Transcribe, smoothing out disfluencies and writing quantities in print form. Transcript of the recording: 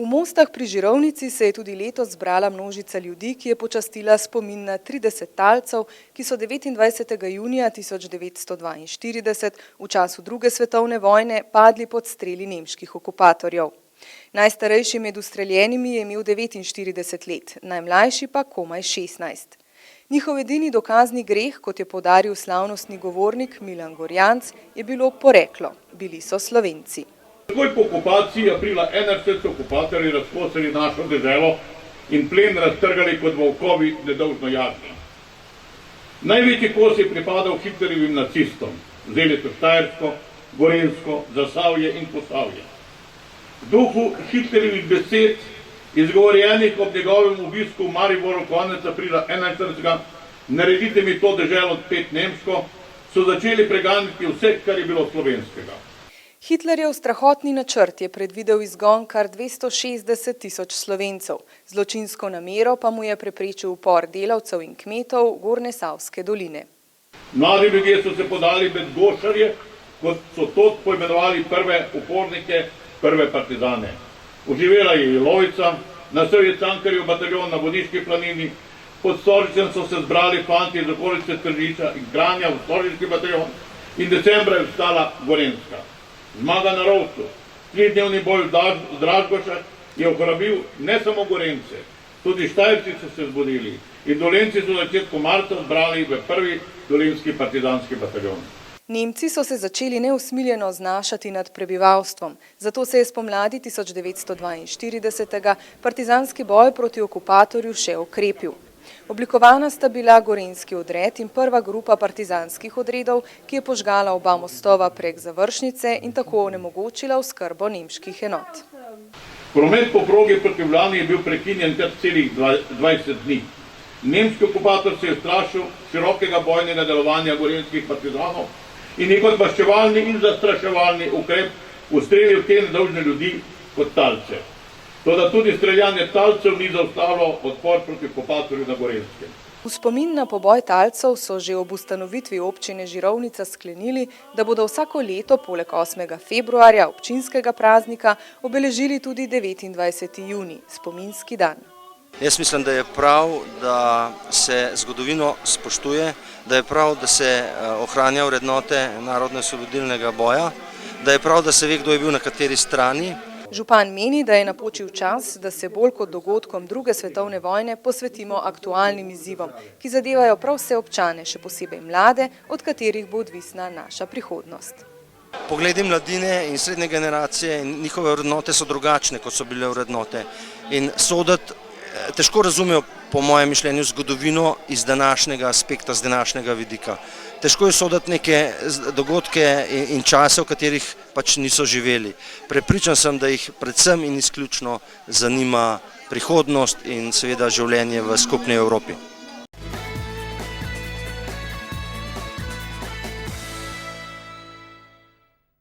V Mostah pri Žirovnici se je tudi letos zbrala množica ljudi, ki je počastila spomin na 30 talcev, ki so 29. junija 1942 v času druge svetovne vojne padli pod streli nemških okupatorjev. Najstarejši med ustreljenimi je imel 49 let, najmlajši pa komaj 16. Njihov edini dokazni greh, kot je poudaril slavnostni govornik Milan Gorjanc, je bilo poreklo. Bili so Slovenci. Takoj po okupaciji aprila 41 so okupatorji razkosali našo deželo in plen raztrgali kot volkovi nedolžno jagnje. Največji kos je pripadal Hitlerjevim nacistom, vzeli so Štajersko, Gorenjsko, Zasavje in Posavje. V duhu Hitlerjevih besed, izgovorjenih ob njegovem obisku v Mariboru konec aprila 41. Naredite mi to deželo spet nemško, so začeli preganjati vse, kar je bilo slovenskega. Hitlerjev strahotni načrt je predvidel izgon kar 260 tisoč Slovencev, zločinsko namero pa mu je preprečil upor delavcev in kmetov Gornje Savske doline. Mladi ljudje so se podali med gošarje, kot so to poimenovali prve upornike, prve partizane. Oživela je Jelovica, nasel je Cankarjev bataljon na Vodiški planini, pod Stožičem so se zbrali fanti iz okolice Tržiča in Kranja v Stožički bataljon in decembra je vstala Gorenjska. Zmaga na Rovcu, 3-dnevni boj v Dražgošah je ohrabil ne samo Gorenjce, tudi Štajerci so se zbudili in Dolenjci so v začetku marca zbrali v prvi dolenjski partizanski bataljon. Nemci so se začeli neusmiljeno znašati nad prebivalstvom, zato se je spomladi 1942. Partizanski boj proti okupatorju še okrepil. Oblikovana sta bila Gorenjski odred in prva grupa partizanskih odredov, ki je požgala oba mostova prek Završnice in tako onemogočila oskrbo nemških enot. Promet po progi proti Ljubljani je bil prekinjen kar celih 20 dni. Nemški okupator se je ustrašil širokega bojnega delovanja gorenjskih partizanov in je kot maščevalni in zastraševalni ukrep ustrelil te nedolžne ljudi kot talce. Toda tudi streljanje talcev ni zaustavilo odpor proti okupatorju na Gorenjskem. V spomin na poboj talcev so že ob ustanovitvi občine Žirovnica sklenili, da bodo vsako leto poleg 8. februarja, občinskega praznika, obeležili tudi 29. junij, spominski dan. Jaz mislim, da je prav, da se zgodovino spoštuje, da je prav, da se ohranja vrednote narodno-osvobodilnega boja, da je prav, da se ve, kdo je bil na kateri strani. Župan meni, da je napočil čas, da se bolj kot dogodkom druge svetovne vojne posvetimo aktualnim izzivom, ki zadevajo prav vse občane, še posebej mlade, od katerih bo odvisna naša prihodnost. Pogledi mladine in srednje generacije in njihove vrednote so drugačne, kot so bile vrednote. In soditi težko razumejo, po mojem mišljenju, zgodovino iz današnjega aspekta, z današnjega vidika. Težko je soditi neke dogodke in čase, v katerih pač niso živeli. Prepričan sem, da jih predvsem in izključno zanima prihodnost in seveda življenje v skupni Evropi.